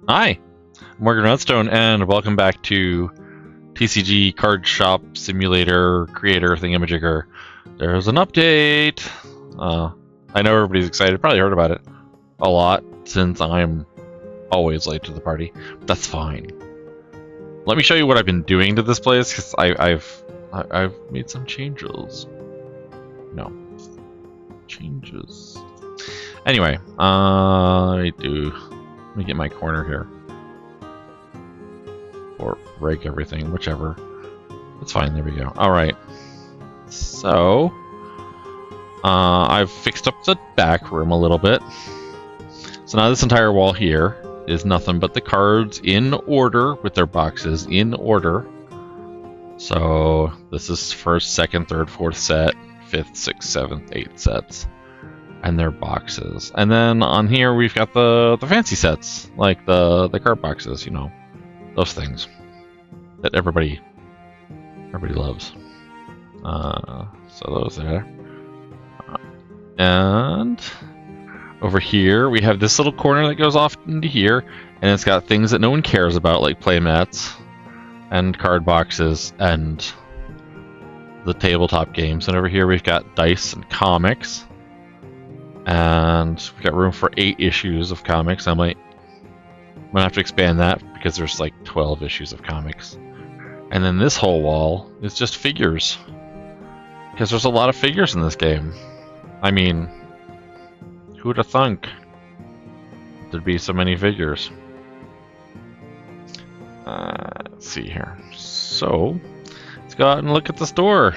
Hi, Morgan Redstone, and welcome back to TCG Card Shop Simulator Creator Thingamajigger. There's an update. I know everybody's excited. Probably heard about it a lot since I'm always late to the party. But that's fine. Let me show you what I've been doing to this place because I've made some changes. No changes. Anyway, let me get my corner here. Or break everything, whichever. That's fine, there we go. Alright. So, I've fixed up the back room a little bit. So now this entire wall here is nothing but the cards in order, with their boxes in order. So, this is first, second, third, fourth set, fifth, sixth, seventh, eighth sets. And their boxes. And then on here we've got the fancy sets, like the card boxes, you know, those things that everybody loves. So those there. And over here we have this little corner that goes off into here, and it's got things that no one cares about, like playmats and card boxes and the tabletop games. And over here we've got dice and comics. And we've got room for 8 issues of comics. I might have to expand that because there's like 12 issues of comics. And then this whole wall is just figures, because there's a lot of figures in this game. I mean, who would have thunk there'd be so many figures? Let's see here. So let's go out and look at the store.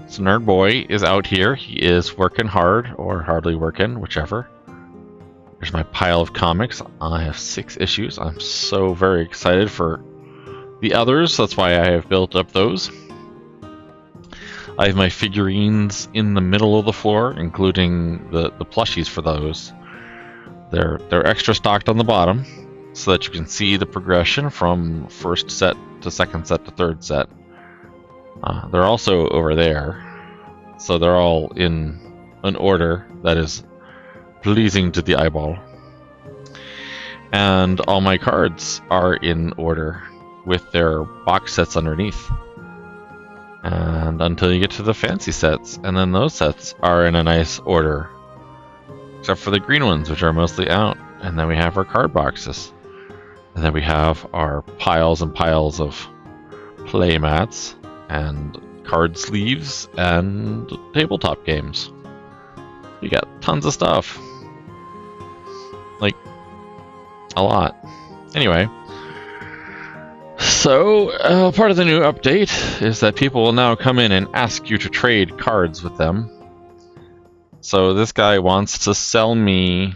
So Nerd Boy is out here. He is working hard, or hardly working, whichever. There's my pile of comics. I have 6 issues. I'm so very excited for the others. That's why I have built up those. I have my figurines in the middle of the floor, including the plushies for those. They're extra stocked on the bottom, so that you can see the progression from first set to second set to third set. They're also over there, so they're all in an order that is pleasing to the eyeball. And all my cards are in order with their box sets underneath. And until you get to the fancy sets, and then those sets are in a nice order, except for the green ones, which are mostly out. And then we have our card boxes, and then we have our piles and piles of playmats and card sleeves and tabletop games. You got tons of stuff. Like, a lot. Anyway, so part of the new update is that people will now come in and ask you to trade cards with them. So this guy wants to sell me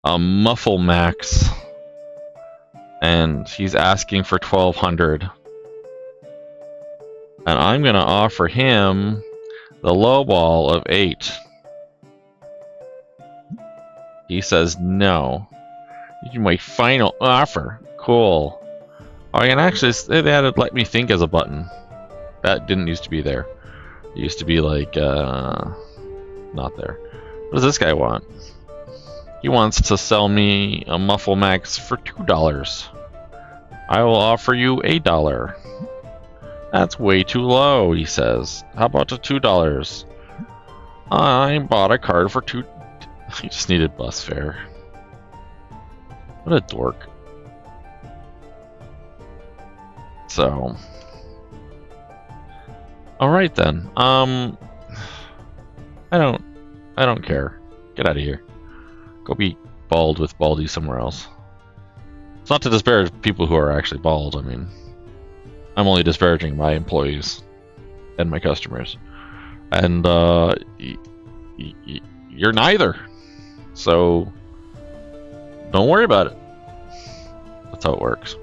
a Muffle Max, and he's asking for 1,200. And I'm going to offer him the low ball of 8. He says no. My final offer. Cool. Oh, I can actually, they added let me think as a button. That didn't used to be there. It used to be like, not there. What does this guy want? He wants to sell me a Muffle Max for $2. I will offer you $1. That's way too low, he says. How about the $2? I bought a card for $2. He just needed bus fare. What a dork. So, alright then. I don't care. Get out of here. Go be bald with Baldy somewhere else. It's not to disparage people who are actually bald. I mean, I'm only disparaging my employees and my customers. And you're neither. So don't worry about it. That's how it works.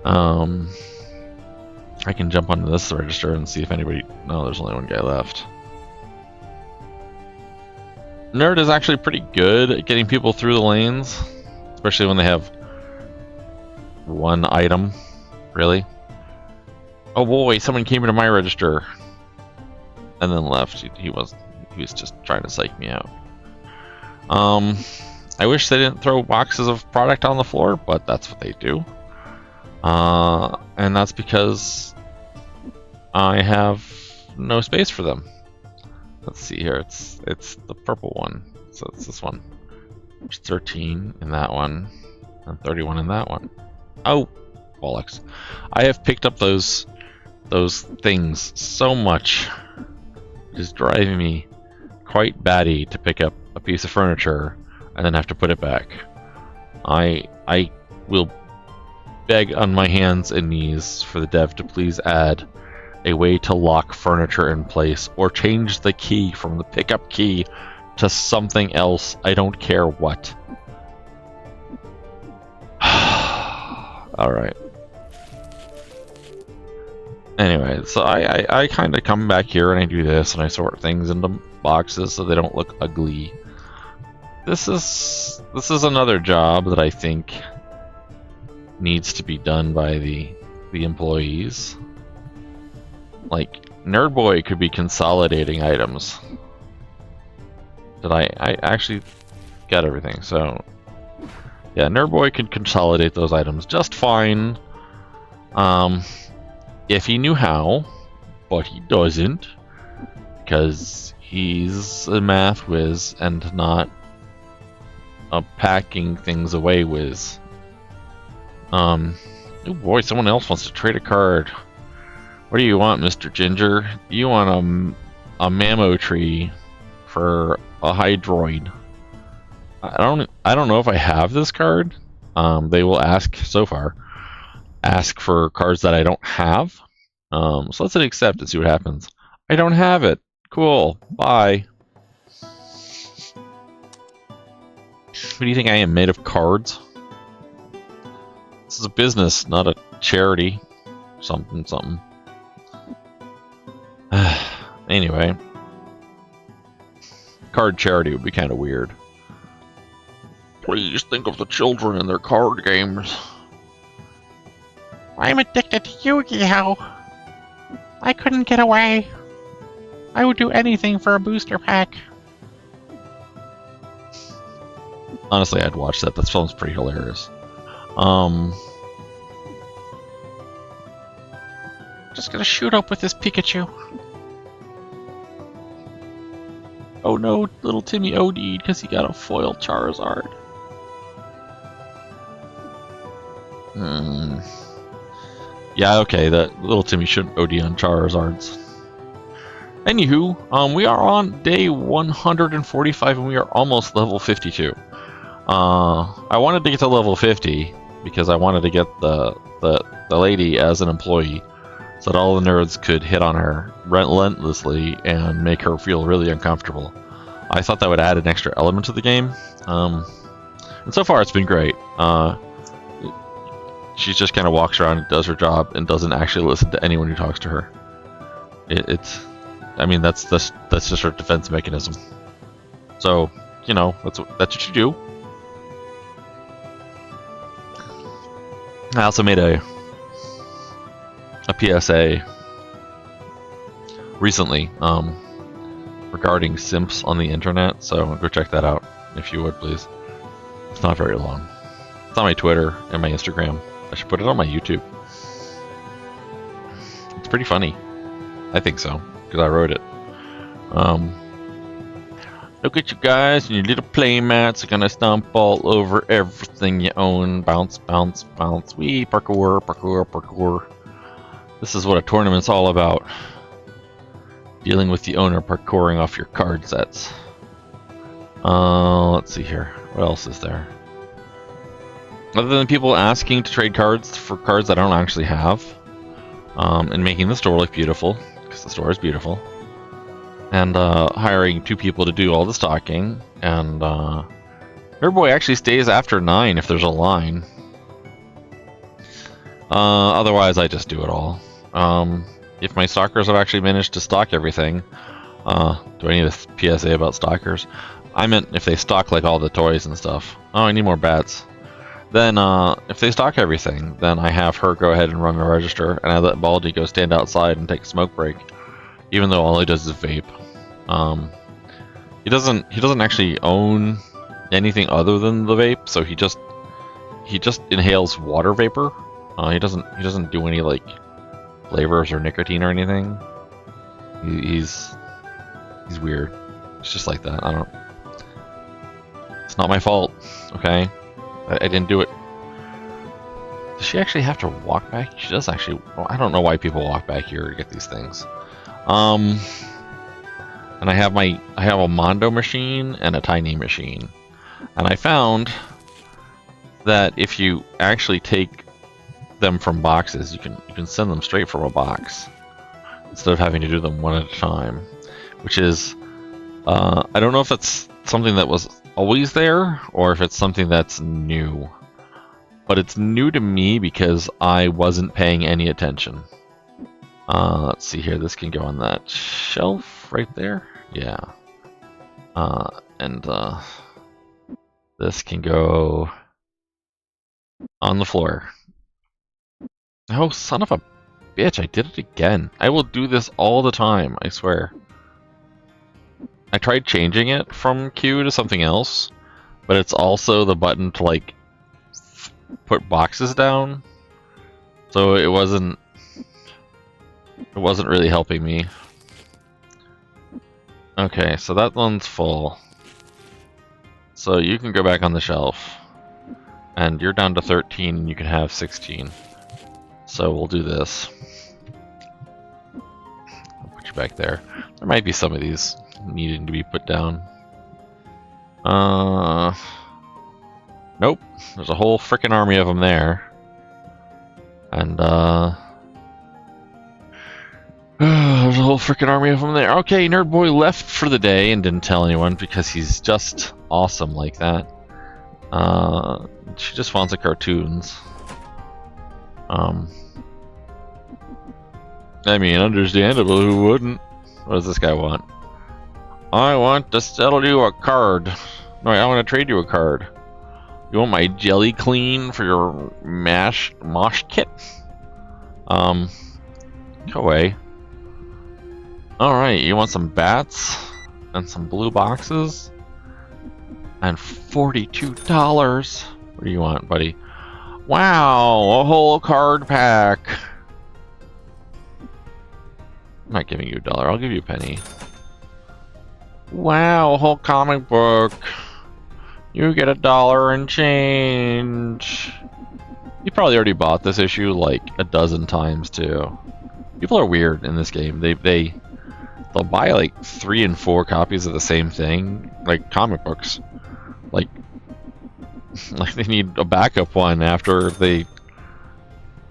I can jump onto this register and see if anybody... No, there's only one guy left. Nerd is actually pretty good at getting people through the lanes, especially when they have one item, really. Oh boy, someone came into my register and then left. He was just trying to psych me out. I wish they didn't throw boxes of product on the floor, but that's what they do. And that's because I have no space for them. Let's see here. It's the purple one. So it's this one. There's 13 in that one, and 31 in that one. Oh, bollocks! I have picked up those things so much. It is driving me quite batty to pick up a piece of furniture and then have to put it back. I will beg on my hands and knees for the dev to please add a way to lock furniture in place, or change the key from the pickup key to something else. I don't care what. Alright. Anyway, so I kind of come back here and I do this, and I sort things into boxes so they don't look ugly. This is another job that I think needs to be done by the employees. Like, Nerd Boy could be consolidating items. Did I actually got everything? So yeah, Nerd Boy could consolidate those items just fine, if he knew how, but he doesn't, because he's a math whiz and not a packing things away whiz. Oh boy, someone else wants to trade a card. What do you want, Mr. Ginger? You want a Mammo tree for a Hydroid. I don't know if I have this card. They will ask for cards that I don't have. So let's hit accept and see what happens. I don't have it. Cool. Bye. What do you think I am, made of cards? This is a business, not a charity. Something. Anyway. Card charity would be kind of weird. Please think of the children in their card games. I'm addicted to Yu-Gi-Oh! I couldn't get away. I would do anything for a booster pack. Honestly, I'd watch that. That sounds pretty hilarious. Just gonna shoot up with this Pikachu. Oh no, little Timmy OD'd because he got a foil Charizard. Yeah, okay, that little Timmy shouldn't OD on Charizards. Anywho, we are on day 145 and we are almost level 52. I wanted to get to level 50 because I wanted to get the lady as an employee so that all the nerds could hit on her relentlessly and make her feel really uncomfortable. I thought that would add an extra element to the game. And so far it's been great. She just kind of walks around and does her job and doesn't actually listen to anyone who talks to her. I mean, that's just her defense mechanism. So, you know, that's what you do. I also made a PSA recently regarding simps on the internet, so go check that out if you would, please. It's not very long. It's on my Twitter and my Instagram. I should put it on my YouTube. It's pretty funny. I think so, because I wrote it. Look at you guys and your little playmats are gonna stomp all over everything you own. Bounce, bounce, bounce. Wee, parkour, parkour, parkour. This is what a tournament's all about. Dealing with the owner parkouring off your card sets. Let's see here. What else is there? Other than people asking to trade cards for cards that I don't actually have. And making the store look beautiful, because the store is beautiful. And hiring 2 people to do all the stocking. And Nerd Boy actually stays after 9 if there's a line. Otherwise, I just do it all. If my stockers have actually managed to stock everything, do I need a PSA about stockers? I meant if they stock like all the toys and stuff. Oh, I need more bats. Then if they stock everything, then I have her go ahead and run the register, and I let Baldy go stand outside and take a smoke break, even though all he does is vape. He doesn't actually own anything other than the vape, so he just inhales water vapor. He doesn't do any like flavors or nicotine or anything. He's weird. It's just like that. I don't. It's not my fault. Okay, I didn't do it. Does she actually have to walk back? She does actually. Well, I don't know why people walk back here to get these things. And I have a Mondo machine and a Tiny machine, and I found that if you actually take them from boxes, you can send them straight from a box instead of having to do them one at a time, which is I don't know if that's something that was always there or if it's something that's new. But it's new to me because I wasn't paying any attention. Let's see here. This can go on that shelf right there. Yeah. And this can go on the floor. Oh, son of a bitch. I did it again. I will do this all the time. I swear. I tried changing it from Q to something else, but it's also the button to like put boxes down, so it wasn't really helping me. Okay, so that one's full, so you can go back on the shelf, and you're down to 13 and you can have 16, so we'll do this. I'll put you back there. There might be some of these needing to be put down. Nope. There's a whole frickin' army of them there. And, there's a whole frickin' army of them there. Okay, Nerd Boy left for the day and didn't tell anyone because he's just awesome like that. She just wants the cartoons. I mean, understandable, who wouldn't? What does this guy want? I want to sell you a card. No, I want to trade you a card. You want my jelly clean for your mosh kit? Go away. Alright, you want some bats? And some blue boxes? And $42. What do you want, buddy? Wow, a whole card pack. I'm not giving you $1, I'll give you a penny. Wow, a whole comic book. You get $1 and change. You probably already bought this issue like a dozen times too. People are weird in this game. They'll buy like 3 and 4 copies of the same thing, like comic books. Like they need a backup one after they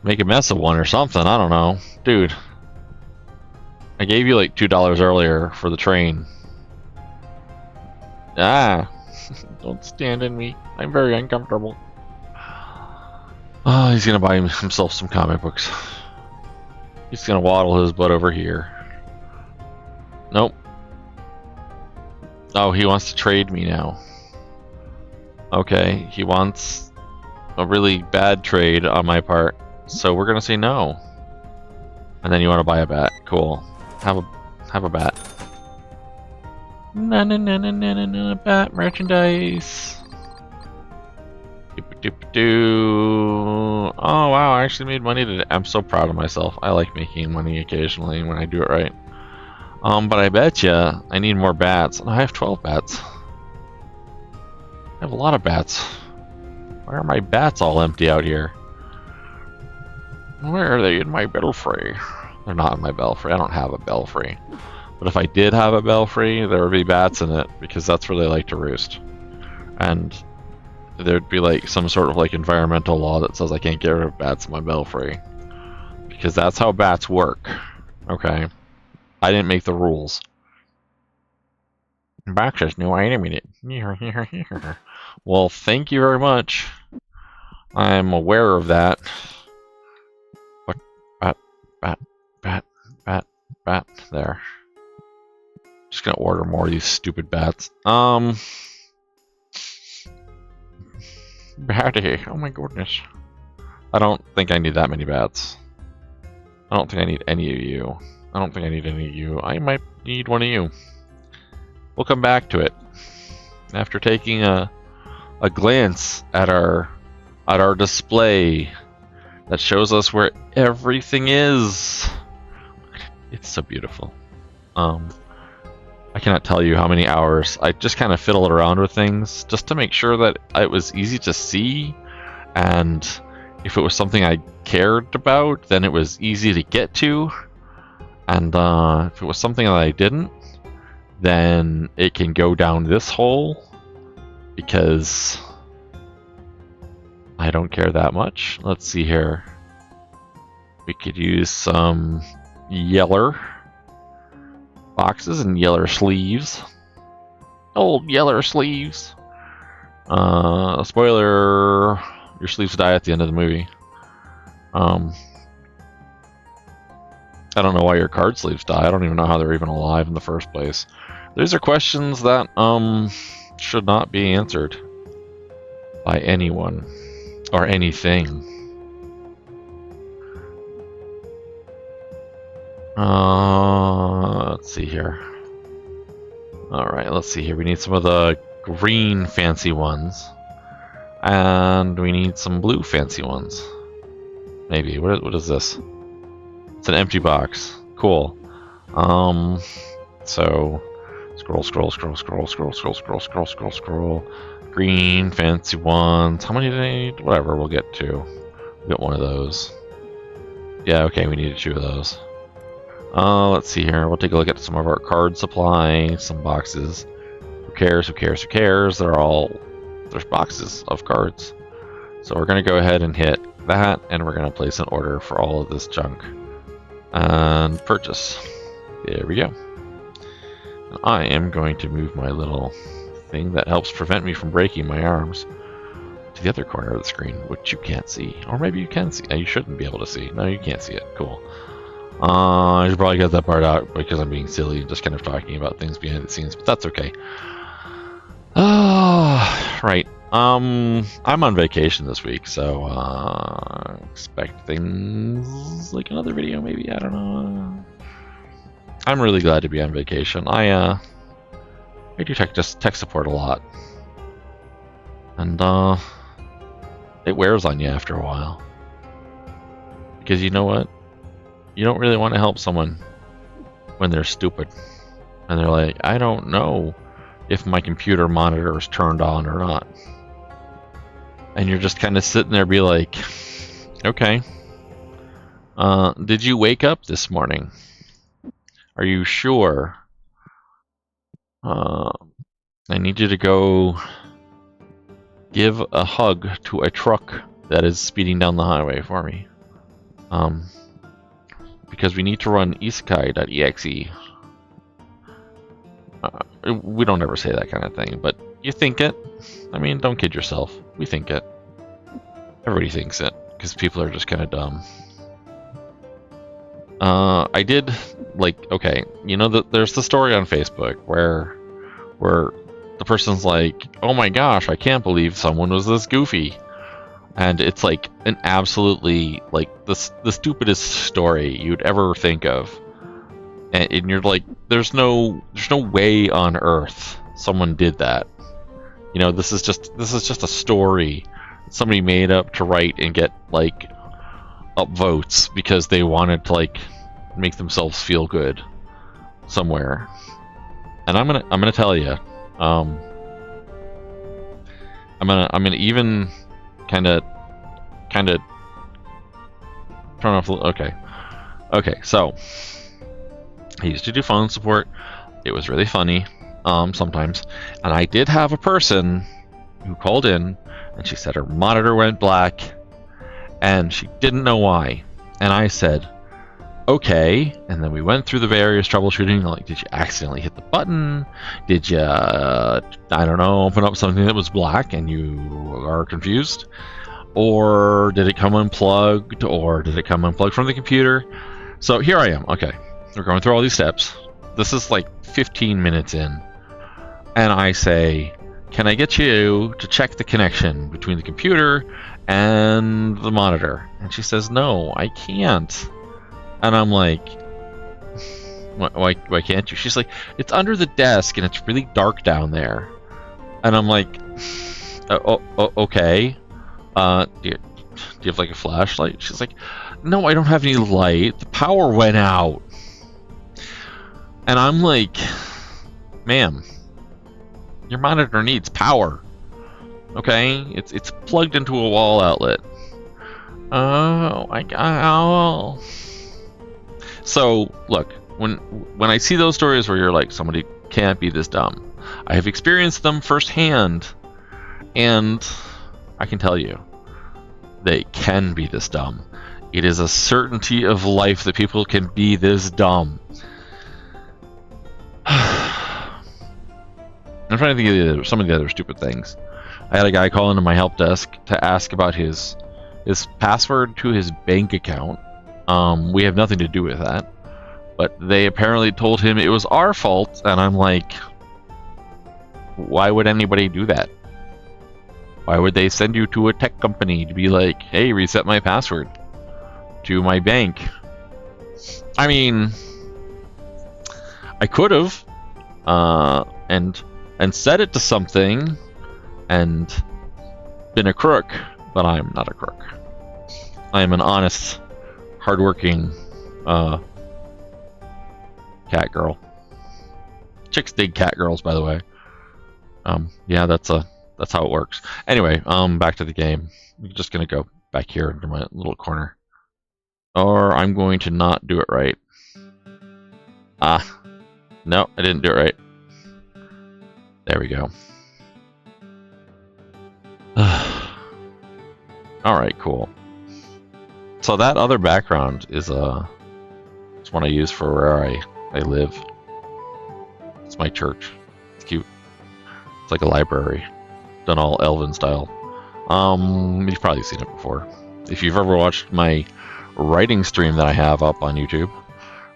make a mess of one or something. I don't know, dude. I gave you like $2 earlier for the train. Ah. Don't stand in me. I'm very uncomfortable. Oh, he's gonna buy himself some comic books. He's gonna waddle his butt over here. Nope. Oh, he wants to trade me now. Okay, he wants a really bad trade on my part, so we're gonna say no. And then you want to buy a bat. Cool. Have a bat. No, bat merchandise. Oh wow, I actually made money today. I'm so proud of myself. I like making money occasionally when I do it right. But I bet you I need more bats. I have 12 bats. I have a lot of bats. Why are my bats all empty out here? Where are they in my belfry? They're not in my belfry. I don't have a belfry. But if I did have a belfry, there would be bats in it, because that's where they like to roost. And there'd be like some sort of like environmental law that says I can't get rid of bats in my belfry. Because that's how bats work. Okay? I didn't make the rules. Box's new item in it. Well, thank you very much. I'm aware of that. What? Bat. There. Just gonna order more of these stupid bats. Batty. Oh my goodness. I don't think I need that many bats. I don't think I need any of you. I don't think I need any of you. I might need one of you. We'll come back to it. After taking a a glance at our display that shows us where everything is. It's so beautiful. I cannot tell you how many hours I just kind of fiddled around with things just to make sure that it was easy to see, and if it was something I cared about, then it was easy to get to, and if it was something that I didn't, then it can go down this hole because I don't care that much. Let's see here. We could use some yeller boxes and yeller sleeves. Old yeller sleeves. Spoiler, your sleeves die at the end of the movie. I don't know why your card sleeves die. I don't even know how they're even alive in the first place. These are questions that should not be answered by anyone or anything. Let's see here. Alright, let's see here. We need some of the green fancy ones. And we need some blue fancy ones. Maybe. What is this? It's an empty box. Cool. So scroll. Green fancy ones. How many do they need? Whatever, we'll get two. We'll get one of those. Yeah, okay, we needed two of those. Let's see here. We'll take a look at some of our card supply, some boxes. Who cares? There's boxes of cards. So we're gonna go ahead and hit that, and we're gonna place an order for all of this junk. And purchase. There we go. I am going to move my little thing that helps prevent me from breaking my arms to the other corner of the screen, which you can't see. Or maybe you can see. You shouldn't be able to see. No, you can't see it. Cool. I should probably get that part out because I'm being silly and just kind of talking about things behind the scenes, but that's okay. Right. I'm on vacation this week, so expect things like another video maybe. I don't know. I'm really glad to be on vacation. I do tech support a lot, and it wears on you after a while, because you know what? You don't really want to help someone when they're stupid and they're like, I don't know if my computer monitor is turned on or not, and you're just kind of sitting there be like, okay, did you wake up this morning? Are you sure? I need you to go give a hug to a truck that is speeding down the highway for me. Because we need to run isekai.exe. We don't ever say that kind of thing, but you think it. I mean, don't kid yourself. We think it. Everybody thinks it, because people are just kind of dumb. I did, like, okay, you know, there's the story on Facebook where the person's like, oh my gosh, I can't believe someone was this goofy. And it's like an absolutely, like, the stupidest story you'd ever think of. And you're like, there's no way on earth someone did that. You know, this is just a story somebody made up to write and get, like, up votes because they wanted to, like, make themselves feel good somewhere. And I'm gonna tell you, I'm gonna even kind of turn off. Okay. So I used to do phone support. It was really funny sometimes, and I did have a person who called in, and she said her monitor went black, and she didn't know why. And I said, okay. And then we went through the various troubleshooting. Like, did you accidentally hit the button? Did you, I don't know, open up something that was black and you are confused? Or did it come unplugged? Or did it come unplugged from the computer? So here I am. Okay, we're going through all these steps. This is like 15 minutes in. And I say, can I get you to check the connection between the computer and the monitor? And she says, no, I can't. And I'm like, why can't you? She's like, it's under the desk and it's really dark down there. And I'm like, Okay. Do you have like a flashlight? She's like, no, I don't have any light. The power went out. And I'm like, ma'am, your monitor needs power. Okay, it's plugged into a wall outlet. Oh, oh. So look, when I see those stories where you're like, somebody can't be this dumb, I have experienced them firsthand, and I can tell you, they can be this dumb. It is a certainty of life that people can be this dumb. I'm trying to think of some of the other stupid things. I had a guy call into my help desk to ask about his password to his bank account. We have nothing to do with that, but they apparently told him it was our fault, and I'm like, why would anybody do that? Why would they send you to a tech company to be like, hey, reset my password to my bank? I mean, I could have and set it to something and been a crook, but I'm not a crook. I am an honest, hardworking cat girl. Chicks dig cat girls, by the way. Yeah, that's how it works. Anyway, back to the game. I'm just gonna go back here into my little corner, or I'm going to not do it right. No, I didn't do it right. There we go. Alright, cool. So that other background is it's one I use for where I live. It's my church. It's cute. It's like a library. Done all elven style. You've probably seen it before. If you've ever watched my writing stream that I have up on YouTube,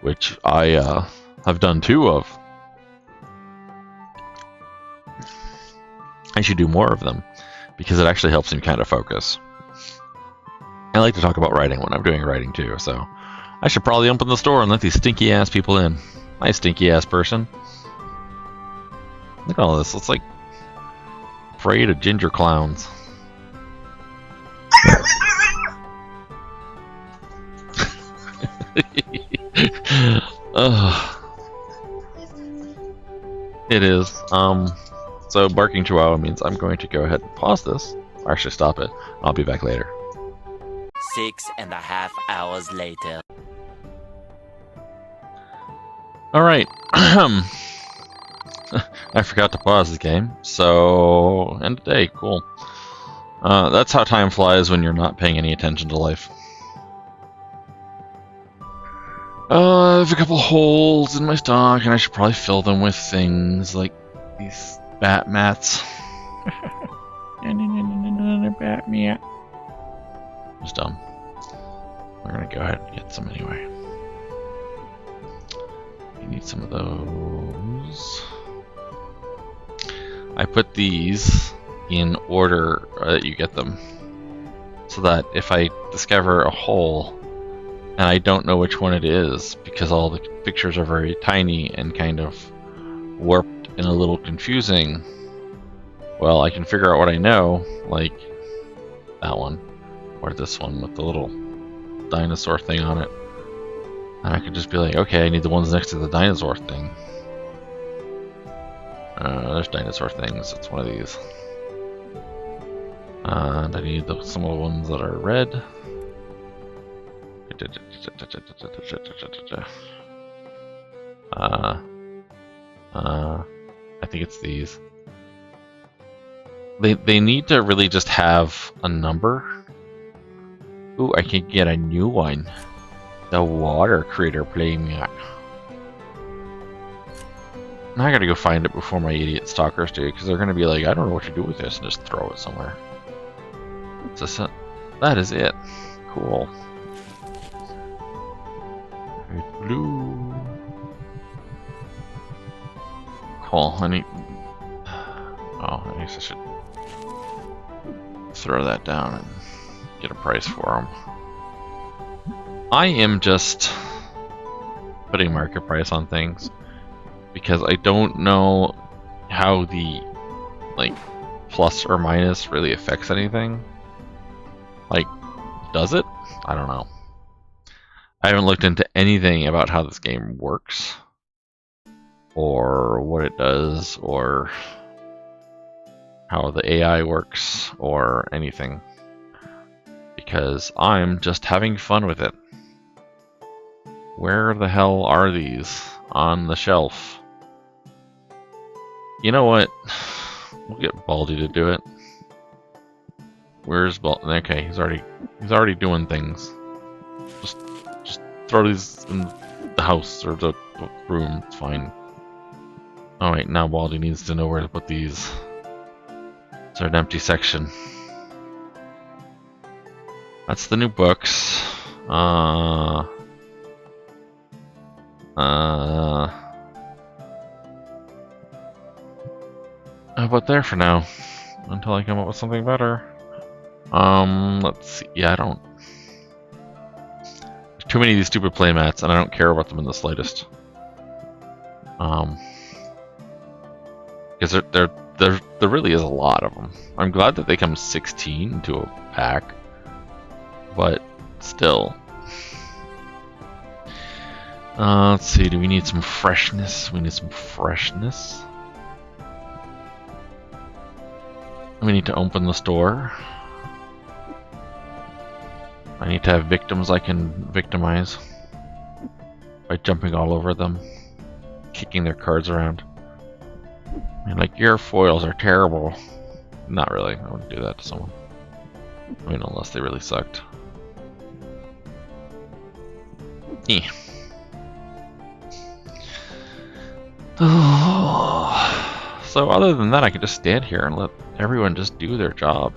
which I have done 2 of. I should do more of them, because it actually helps me kind of focus. I like to talk about writing when I'm doing writing too, so I should probably open the store and let these stinky ass people in. Hi, stinky ass person. Look at all this. It's like parade of ginger clowns. It is. So barking chihuahua means I'm going to go ahead and pause this, or actually stop it. I'll be back later. 6.5 hours later. Alright. I forgot to pause the game, so end of day, cool. That's how time flies when you're not paying any attention to life. I have a couple holes in my stock, and I should probably fill them with things like these bat mats. Another bat mat. Just dumb. We're gonna go ahead and get some anyway. You need some of those. I put these in order that you get them, so that if I discover a hole and I don't know which one it is, because all the pictures are very tiny and kind of warped and a little confusing, well, I can figure out what I know, like that one, or this one with the little dinosaur thing on it. And I could just be like, okay, I need the ones next to the dinosaur thing. There's dinosaur things, it's one of these. And I need some of the ones that are red. I think it's these. They need to really just have a number. Ooh, I can get a new one. The water critter playmat. Now I gotta go find it before my idiot stalkers do, because they're gonna be like, I don't know what to do with this, and just throw it somewhere. That is it. Cool. Blue. Cool. I guess I should throw that down and get a price for them. I am just putting market price on things because I don't know how the plus or minus really affects anything. Like, does it? I don't know. I haven't looked into anything about how this game works, or what it does, or how the AI works, or anything. Because I'm just having fun with it. Where the hell are these on the shelf? You know what? We'll get Baldy to do it. Where's Baldy? Okay, he's already doing things. Just throw these in the house or the room. It's fine. Oh wait, now Baldy needs to know where to put these. It's an empty section. That's the new books. How about there for now? Until I come up with something better. Let's see. Yeah, I don't. There's too many of these stupid playmats, and I don't care about them in the slightest. Because there really is a lot of them. I'm glad that they come 16 to a pack, but still. Let's see. Do we need some freshness? We need some freshness. We need to open the store. I need to have victims I can victimize by jumping all over them, kicking their cards around. And like, your foils are terrible. Not really. I wouldn't do that to someone. I mean, unless they really sucked. Yeah. So other than that, I could just stand here and let everyone just do their job.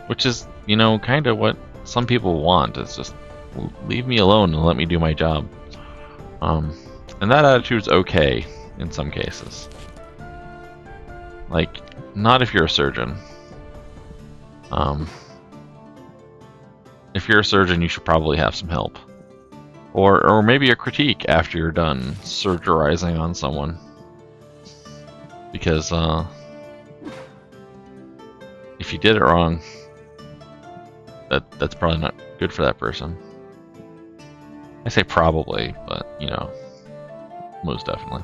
Which is, you know, kind of what some people want. It's just, leave me alone and let me do my job. And that attitude's okay in some cases. Like, not if you're a surgeon. If you're a surgeon, you should probably have some help. Or maybe a critique after you're done surgerizing on someone. Because, if you did it wrong, that's probably not good for that person. I say probably, but, you know, most definitely.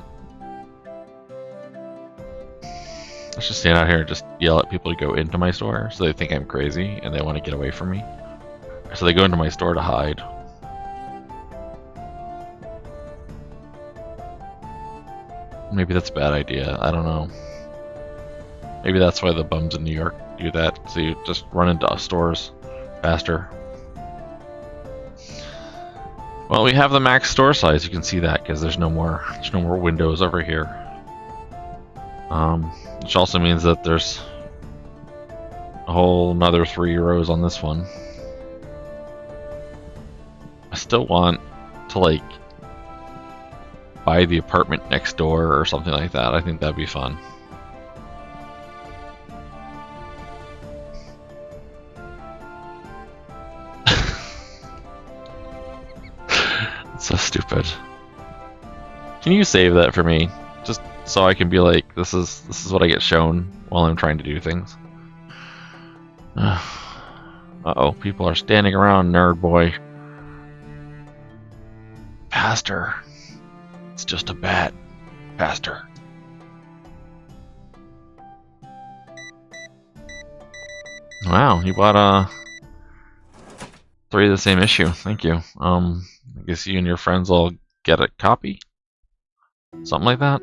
Let's just stand out here and just yell at people to go into my store so they think I'm crazy and they want to get away from me. So they go into my store to hide. Maybe that's a bad idea. I don't know. Maybe that's why the bums in New York do that. So you just run into stores faster. Well, we have the max store size. You can see that because there's no more windows over here. Which also means that there's a whole another 3 rows on this one. I still want to, like, buy the apartment next door or something like that. I think that'd be fun. It's so stupid. Can you save that for me? Just so I can be like, this is what I get shown while I'm trying to do things. Uh-oh, people are standing around, nerd boy. Pastor. It's just a bat. Pastor. Wow, you bought 3 of the same issue. Thank you. I guess you and your friends will get a copy? Something like that?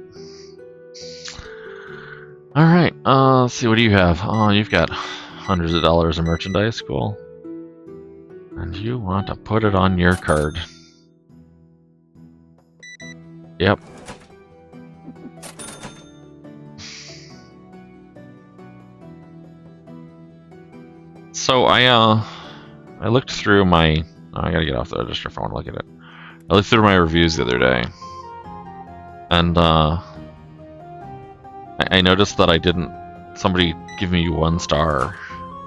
Alright, let's see, what do you have? Oh, you've got hundreds of dollars of merchandise. Cool. And you want to put it on your card. Yep. So I looked through my... Oh, I gotta get off the register if I want to look at it. I looked through my reviews the other day. And I noticed that I didn't... Somebody give me 1 star.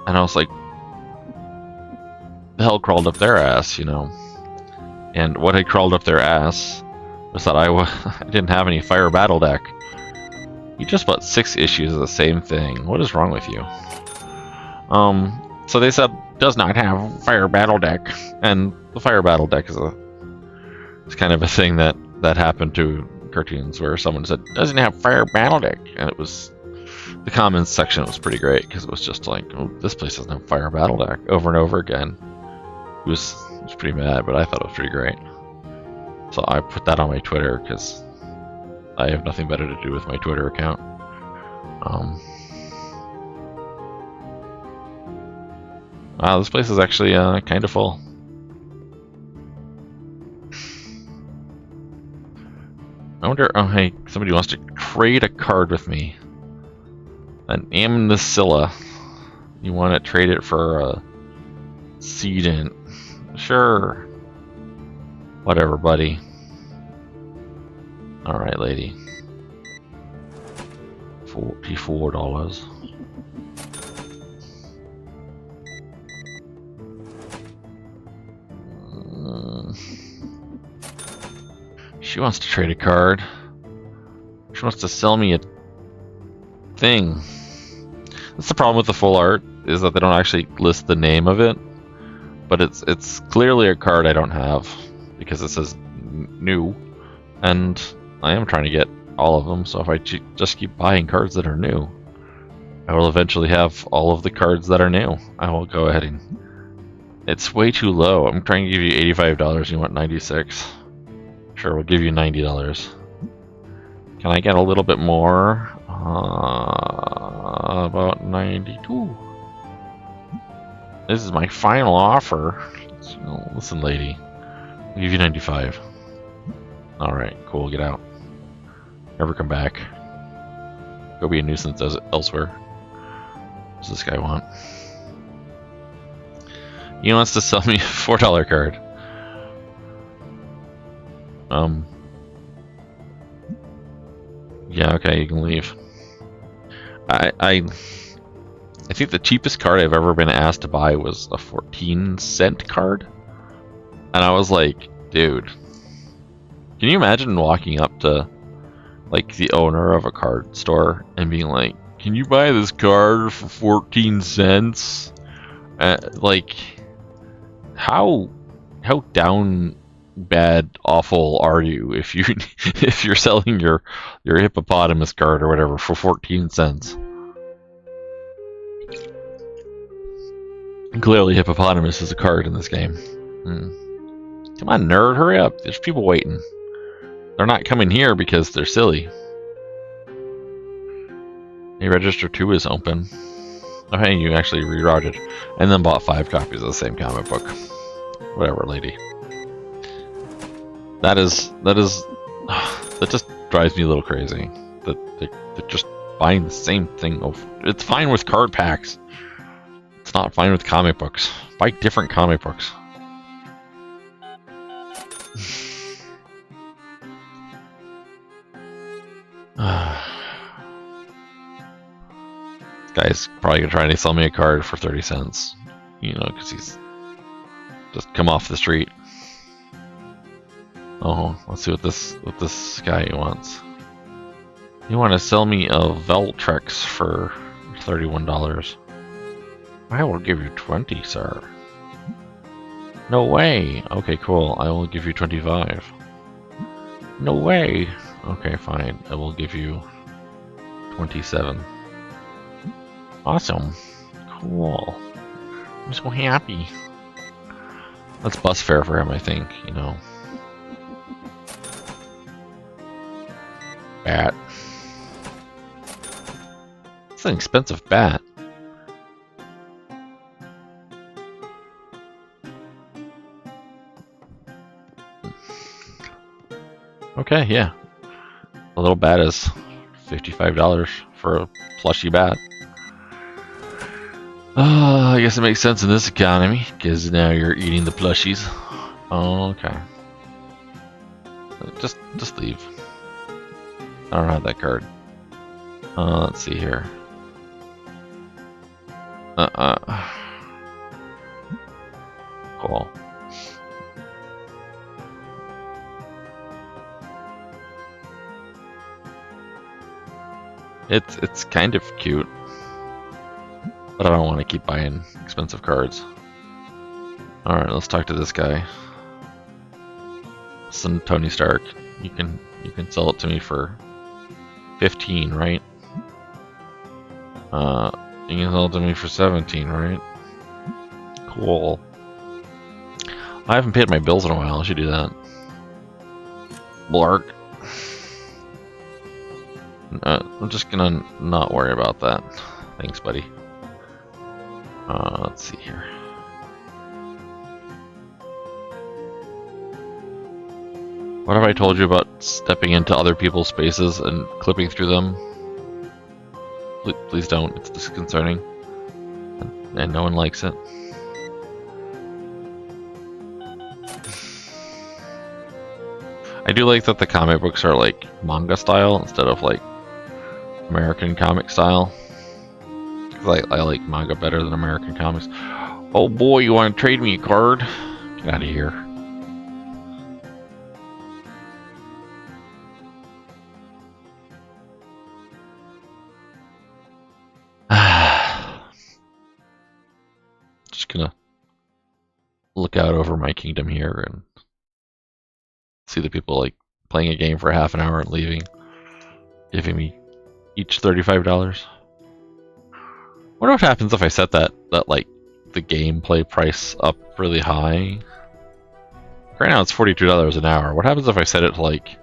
And I was like... The hell crawled up their ass, you know? And what had crawled up their ass was that I didn't have any fire battle deck. You just bought 6 issues of the same thing. What is wrong with you? So they said does not have fire battle deck, and the fire battle deck is it's kind of a thing that happened to cartoons where someone said doesn't have fire battle deck, and it was the comments section was pretty great because it was just like, oh, this place doesn't have fire battle deck over and over again. It was pretty mad, but I thought it was pretty great. So I put that on my Twitter because I have nothing better to do with my Twitter account. Wow, this place is actually kind of full. I wonder. Oh, hey, somebody wants to trade a card with me. An Amnesilla. You want to trade it for a Sedent? Sure. Whatever, buddy. All right, lady. $44. She wants to trade a card. She wants to sell me a thing. That's the problem with the full art, is that they don't actually list the name of it. But it's clearly a card I don't have, because it says new. And I am trying to get all of them, so if I just keep buying cards that are new, I will eventually have all of the cards that are new. I will go ahead and... It's way too low. I'm trying to give you $85, you want 96. Sure, we'll give you $90. Can I get a little bit more? About 92. This is my final offer. So, listen, lady. I'll give you 95. Alright, cool, get out. Never come back. Go be a nuisance elsewhere. What does this guy want? He wants to sell me a $4 card. Yeah, okay, you can leave. I think the cheapest card I've ever been asked to buy was a 14-cent card. And I was like, dude, can you imagine walking up to like the owner of a card store and being like, can you buy this card for 14 cents? Like, how down bad awful are you if you're selling your hippopotamus card or whatever for 14 cents? Clearly hippopotamus is a card in this game. Come on, nerd, hurry up. There's people waiting. They're not coming here because they're silly. Hey, register 2 is open. Oh, hey, you actually rerouted and then bought 5 copies of the same comic book. Whatever, lady. That just drives me a little crazy. That they're just buying the same thing over. It's fine with card packs. It's not fine with comic books. Buy different comic books. Guy's probably gonna try to sell me a card for 30 cents. You know, because he's just come off the street. Oh, let's see what this guy wants. You want to sell me a Veltrex for $31? I will give you 20, sir. No way. Okay, cool. I will give you 25. No way. Okay, fine. I will give you 27. Awesome. Cool. I'm so happy. That's bus fare for him, I think, you know. Bat. It's an expensive bat. Okay, yeah. A little bat is $55 for a plushy bat. I guess it makes sense in this economy, because now you're eating the plushies. Okay. Just leave. I don't have that card. Let's see here. Cool. It's kind of cute, but I don't want to keep buying expensive cards. All right, let's talk to this guy. Listen, Tony Stark, you can sell it to me for 15, right? You can sell it to me for 17, right? Cool. I haven't paid my bills in a while. I should do that. Blark. I'm just gonna not worry about that. Thanks, buddy. Let's see here. What have I told you about stepping into other people's spaces and clipping through them? Please don't. It's disconcerting. And no one likes it. I do like that the comic books are like manga style instead of like American comic style. Because I like manga better than American comics. Oh boy, you want to trade me a card? Get out of here. Just gonna look out over my kingdom here and see the people like playing a game for half an hour and leaving, giving me each $35. Wonder what happens if I set that like the gameplay price up really high. Right now it's $42 an hour. What happens if I set it to like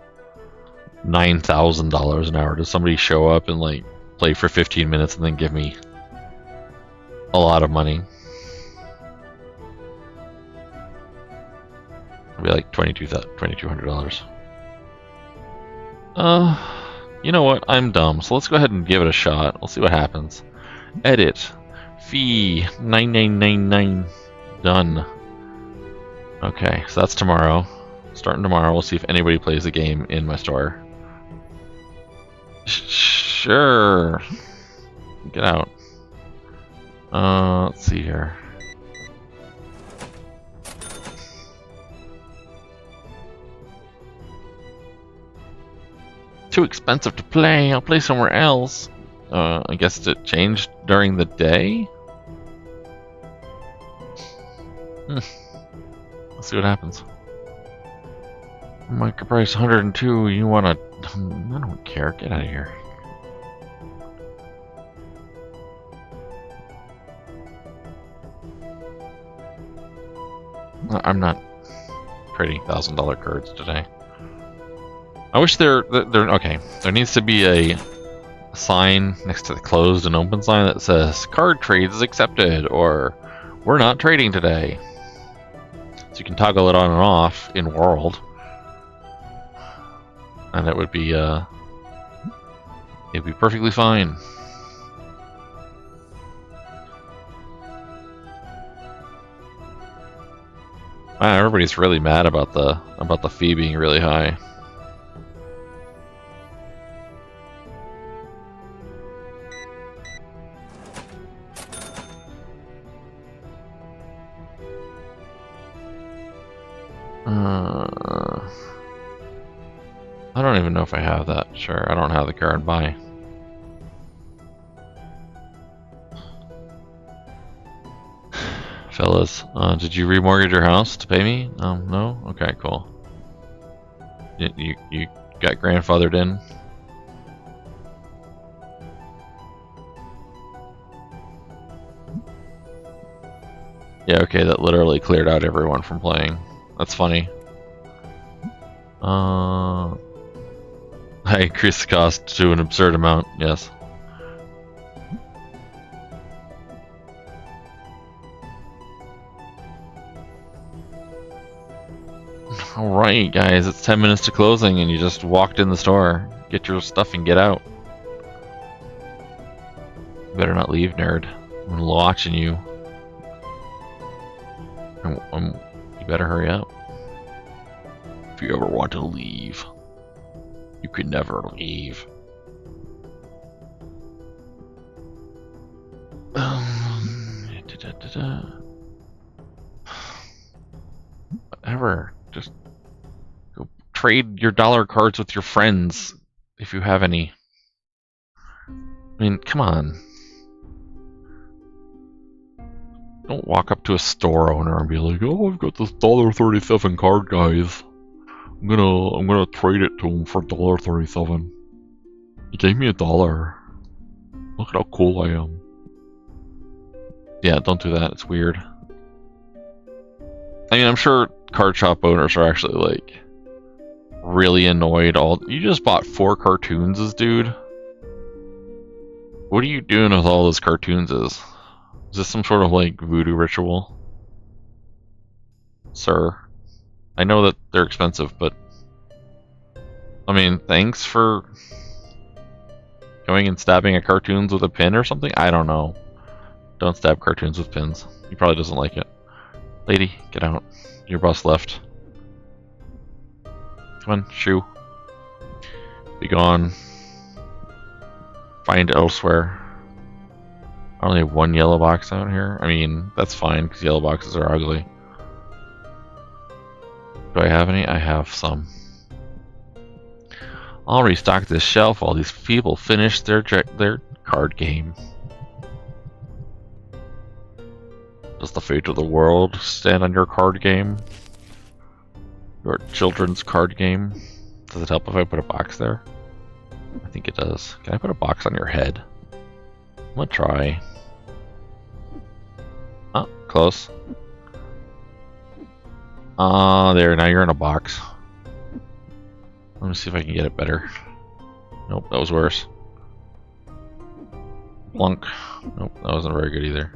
$9,000 an hour? Does somebody show up and like play for 15 minutes and then give me a lot of money? It'll be like $2,200. You know what? I'm dumb, so let's go ahead and give it a shot. We'll see what happens. Edit. Fee. 9999. Done. Okay, so that's tomorrow. Starting tomorrow, we'll see if anybody plays the game in my store. Sure. Get out. Let's see here. Too expensive to play. I'll play somewhere else. I guess it changed during the day? Let's see what happens. Market price 102. You wanna... I don't care. Get out of here. I'm not trading $1,000 cards today. I wish there okay. There needs to be a sign next to the closed and open sign that says card trades accepted or we're not trading today. So you can toggle it on and off in World. And it would be it'd be perfectly fine. Wow, everybody's really mad about the fee being really high. I don't even know if I have that. Sure, I don't have the card buy. Fellas, did you remortgage your house to pay me? No? Okay, cool. You got grandfathered in? Yeah, okay, that literally cleared out everyone from playing. That's funny. I increased the cost to an absurd amount, yes. Alright, guys, it's 10 minutes to closing and you just walked in the store. Get your stuff and get out. You better not leave, nerd. I'm watching you. You better hurry up. If you ever want to leave, you can never leave. Whatever. Just go trade your dollar cards with your friends if you have any. I mean, come on. Don't walk up to a store owner and be like, "Oh, I've got this $1.37 card, guys. I'm gonna trade it to him for $1.37. He gave me $1. Look at how cool I am." Yeah, don't do that. It's weird. I mean, I'm sure card shop owners are actually like really annoyed. You just bought 4 cartoons, dude. What are you doing with all those cartoons? Is this some sort of like voodoo ritual, sir? I know that they're expensive, but I mean, thanks for going and stabbing a cartoons with a pin or something. I don't know. Don't stab cartoons with pins. He probably doesn't like it. Lady, get out. Your bus left. Come on, shoo. Be gone. Find elsewhere. I only have 1 yellow box out here. I mean, that's fine, because yellow boxes are ugly. Do I have any? I have some. I'll restock this shelf while these people finish their card game. Does the fate of the world stand on your card game? Your children's card game? Does it help if I put a box there? I think it does. Can I put a box on your head? I'm gonna try. Oh, close. There, now you're in a box. Let me see if I can get it better. Nope, that was worse. Plunk. Nope, that wasn't very good either.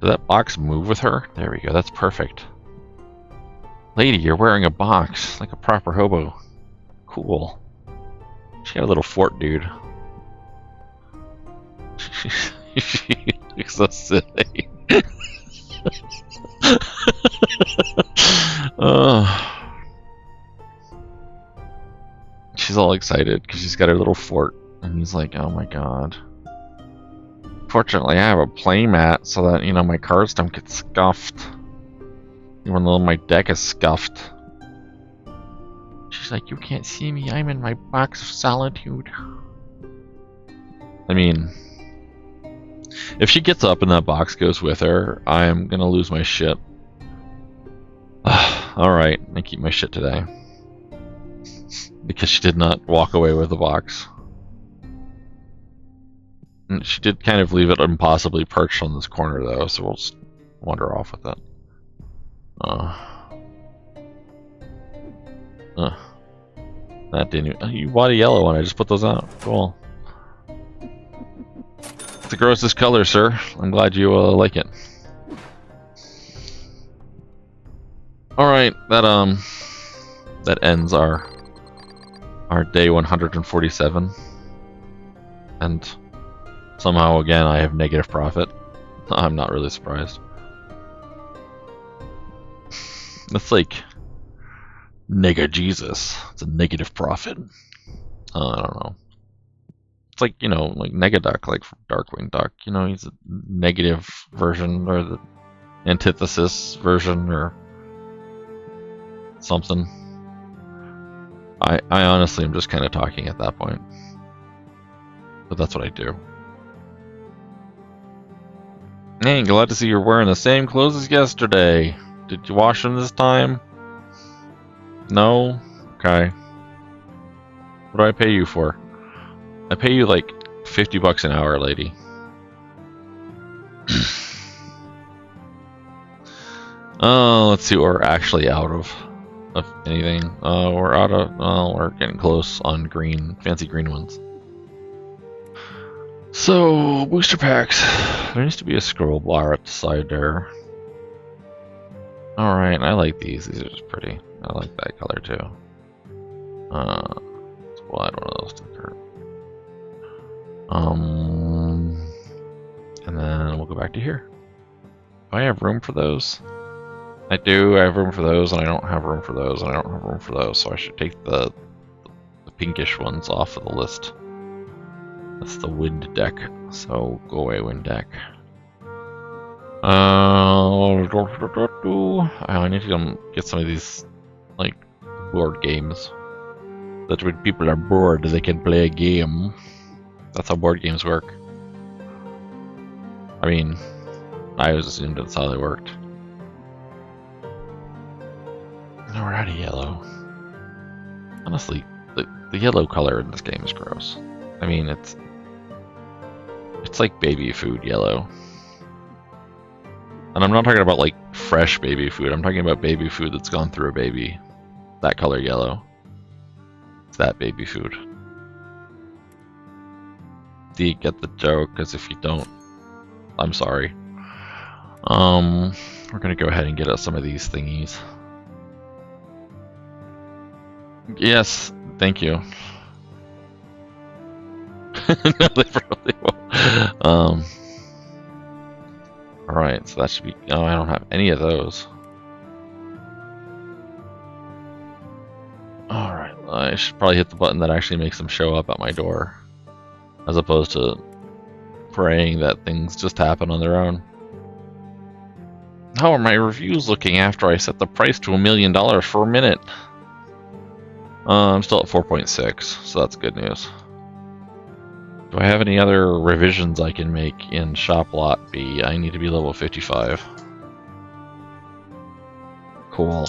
Did that box move with her? There we go, that's perfect. Lady, you're wearing a box, like a proper hobo. Cool. She had a little fort, dude. She looks so silly. She's all excited because she's got her little fort, and he's like, "Oh my god." Fortunately, I have a playmat so that, you know, my cards don't get scuffed. Even though my deck is scuffed. She's like, "You can't see me, I'm in my box of solitude." I mean, if she gets up and that box goes with her, I am gonna lose my shit. Alright, I keep my shit today. Because she did not walk away with the box. And she did kind of leave it impossibly perched on this corner though, so we'll just wander off with that. That didn't even, you bought a yellow one, I just put those out. Cool. It's the grossest color, sir. I'm glad you like it. Alright, that ends our day 147. And somehow again I have negative profit. I'm not really surprised. That's like Nega Jesus. It's a negative profit. I don't know. It's like, you know, like Negaduck, like from Darkwing Duck. You know, he's a negative version, or the antithesis version, or something. I honestly am just kind of talking at that point. But that's what I do. Hey, glad to see you're wearing the same clothes as yesterday. Did you wash them this time? No? Okay. What do I pay you for? I pay you like $50 an hour, lady. Let's see what we're actually out of anything. We're out of, we're getting close on green, fancy green ones. So, booster packs. There needs to be a scroll bar at the side there. Alright, I like these. These are just pretty. I like that color too. We'll add one of those to the cart. And then we'll go back to here. Do I have room for those? I do. I have room for those, and I don't have room for those, and I don't have room for those. So I should take the pinkish ones off of the list. That's the wind deck. So go away, wind deck. I need to get some of these, like, board games. That when people are bored, they can play a game. That's how board games work. I mean, I always assumed that's how they worked. Now we're out of yellow. Honestly, the yellow color in this game is gross. I mean, it's like baby food yellow. And I'm not talking about like fresh baby food. I'm talking about baby food that's gone through a baby. That color yellow. It's that baby food. Do you get the joke? Because if you don't, I'm sorry. We're gonna go ahead and get us some of these thingies. Yes, thank you. No, they probably won't. Alright, so that should be... Oh, I don't have any of those. Alright, I should probably hit the button that actually makes them show up at my door. As opposed to praying that things just happen on their own. How are my reviews looking after I set the price to $1 million for a minute? I'm still at 4.6, so that's good news. Do I have any other revisions I can make in Shop Lot B? I need to be level 55. Cool.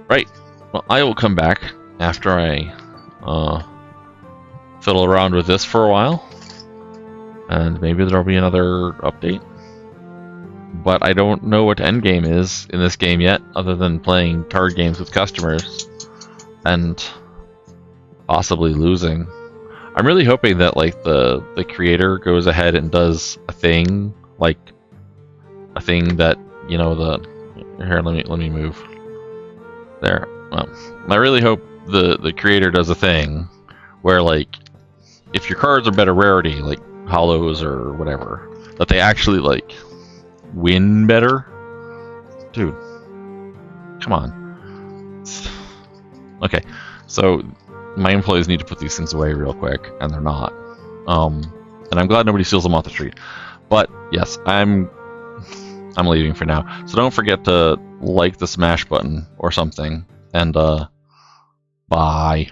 Right. Well, I will come back after I fiddle around with this for a while. And maybe there'll be another update. But I don't know what endgame is in this game yet, other than playing card games with customers. And possibly losing. I'm really hoping that like the creator goes ahead and does a thing, like a thing that, you know, here, let me move. There. Well, I really hope the creator does a thing where, like, if your cards are better rarity, like hollows or whatever, that they actually like win better. Dude, come on. Okay, so my employees need to put these things away real quick, and they're not. And I'm glad nobody steals them off the street. But yes, I'm leaving for now. So don't forget to like the smash button or something. And bye.